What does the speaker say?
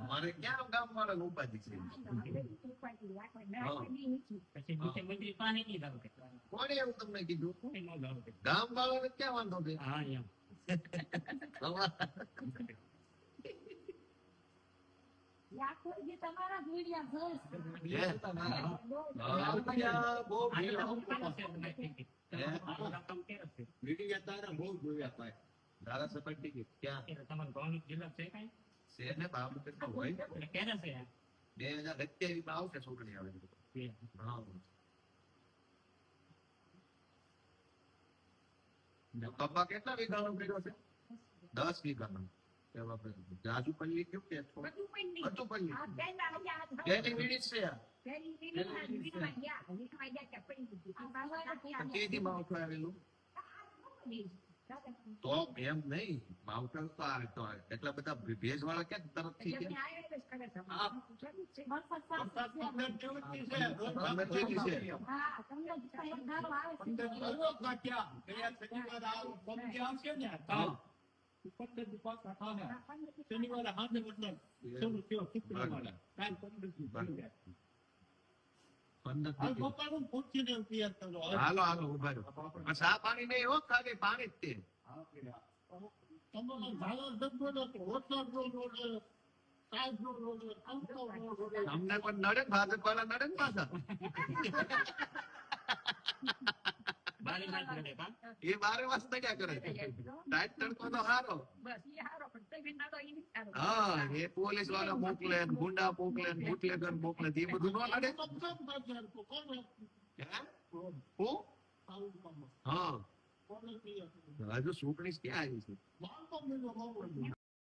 મારે ક્યાં ગામ વાળા ઉપાધિ છે? કોણે એવું તમને કીધું? ગામ વાળાને ક્યાં વાંધો છે? ધારાસભ્ય ટિકિટ ક્યાં છે ને? બાબુ કેટલો હોય? 2027 માં આવશે ચૂંટણી આવે. કપા કેટલા વીઘાનો કર્યો છે? 10 વીઘાનો. જાજુ પલ્લી કેવું કે બધું પલ્લી તેની મિનિટ છે. કેદી માવઠું આવેલું? તો એમ નહીં, માવઠું તો એટલા બધા ભેજ વાળા ક્યાં તરફ થી હાલો હાલો ઉભા રહો. ચા પાણી નહીં હો, ખાલી પાણી જ તે. અમને પણ નડે, ભાજપ વાળા નડે ને પાછા. એ 12 વર્ષ નડ્યા કરે. ટાઈટ તડકો તો હારો. હા, એ પોલીસ વાળા મોકલે, ગુંડા મોકલે, બુટલેગર મોકલે, એ બધું ન નડે. હા, હજુ ચૂંટણી ક્યાં આવી છે?